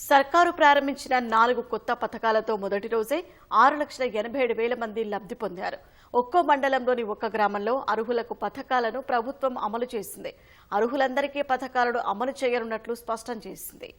సర్కారు ప్రారంభించిన 4 కొత్త పథకాలతో మొదటి రోజే 6,87,000 మంది లబ్ధి పొందారు. ఒక్కో మండలంలోని ఒక్క గ్రామంలో అర్హులకు పథకాలను ప్రభుత్వం అమలు చేసింది. అర్హులందరికీ పథకాలను అమలు చేయనున్నట్లు స్పష్టం చేసింది.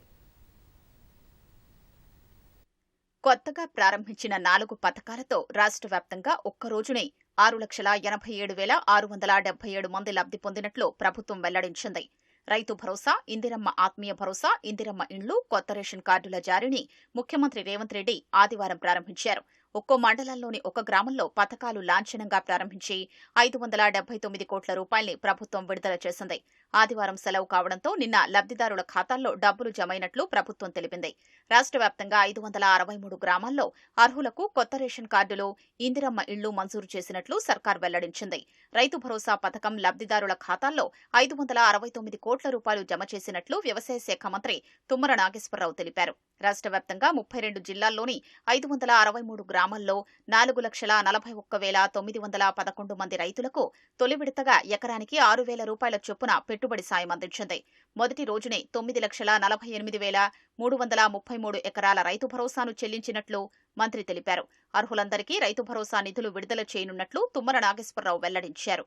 కొత్తగా ప్రారంభించిన 4 పథకాలతో రాష్ట్ర వ్యాప్తంగా ఒక్క రోజునే 6,87,677 మంది లబ్ధి పొందినట్లు ప్రభుత్వం వెల్లడించింది. రైతు భరోసా, ఇందిరమ్మ ఆత్మీయ భరోసా, ఇందిరమ్మ ఇండ్లు, కొత్త రేషన్ కార్డుల జారీని ముఖ్యమంత్రి రేవంత్ రెడ్డి ఆదివారం ప్రారంభించారు. ఒక్కో మండలంలోని ఒక గ్రామంలో పథకాలు లాంఛనంగా ప్రారంభించి 579 కోట్ల రూపాయల్ని ప్రభుత్వం విడుదల చేసింది. ఆదివారం సెలవు కావడంతో నిన్న లబ్ధిదారుల ఖాతాల్లో డబ్బులు జమైనట్లు ప్రభుత్వం తెలిపింది. రాష్ట్ర వ్యాప్తంగా 563 గ్రామాల్లో అర్హులకు కొత్త రేషన్ కార్డులు, ఇందిరమ్మ ఇళ్లు మంజూరు చేసినట్లు సర్కార్ వెల్లడించింది. రైతు భరోసా పథకం లబ్ధిదారుల ఖాతాల్లో 569 కోట్ల రూపాయలు జమ చేసినట్లు వ్యవసాయ శాఖ మంత్రి తుమ్మల నాగేశ్వరరావు తెలిపారు. రాష్ట్ర వ్యాప్తంగా 32 జిల్లాల్లోని 563 గ్రామాల్లో 4,41,911 మంది రైతులకు తొలి విడతగా ఎకరానికి 6,000 రూపాయల చొప్పున పెట్టుబడి సాయం అందించింది. మొదటి రోజునే 9,48,333 ఎకరాల రైతు భరోసాను చెల్లించినట్లు మంత్రి తెలిపారు. అర్హులందరికీ రైతు భరోసా నిధులు విడుదల చేయనున్నట్లు తుమ్మల నాగేశ్వరరావు వెల్లడించారు.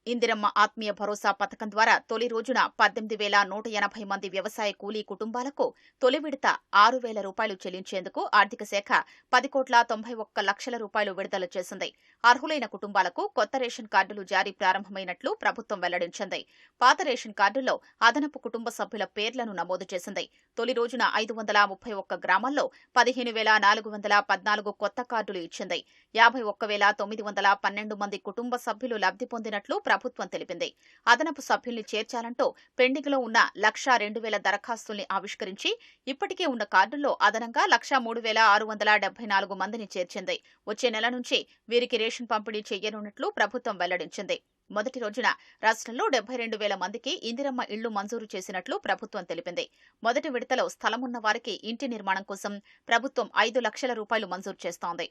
ఇందిరమ్మ ఆత్మీయ భరోసా పథకం ద్వారా తొలి రోజున 18,180 మంది వ్యవసాయ కూలీ కుటుంబాలకు తొలి విడత 6,000 రూపాయలు చెల్లించేందుకు ఆర్థిక శాఖ 10,91,00,000 రూపాయలు విడుదల చేసింది. అర్హులైన కుటుంబాలకు కొత్త రేషన్ కార్డులు జారీ ప్రారంభమైనట్లు ప్రభుత్వం వెల్లడించింది. పాత రేషన్ కార్డుల్లో అదనపు కుటుంబ సభ్యుల పేర్లను నమోదు చేసింది. తొలి రోజున 531 గ్రామాల్లో 15,414 కొత్త కార్డులు ఇచ్చింది. 51,912 మంది కుటుంబ సభ్యులు లబ్ధి పొందినట్లు ప్రభుత్వం తెలిపింది. అదనపు సభ్యుల్ని చేర్చాలంటూ పెండింగ్లో ఉన్న 1,02,000 దరఖాస్తుల్ని ఆవిష్కరించి ఇప్పటికే ఉన్న కార్డుల్లో అదనంగా 1,03,674 మందిని చేర్చింది. వచ్చే నెల నుంచి వీరికి రేషన్ పంపిణీ చేయనున్నట్లు ప్రభుత్వం వెల్లడించింది. మొదటి రోజున రాష్ట్రంలో 72,000 మందికి ఇందిరమ్మ ఇళ్లు మంజూరు చేసినట్లు ప్రభుత్వం తెలిపింది. మొదటి విడతలో స్థలమున్న వారికి ఇంటి నిర్మాణం కోసం ప్రభుత్వం 5 లక్షల రూపాయలు మంజూరు చేస్తోంది.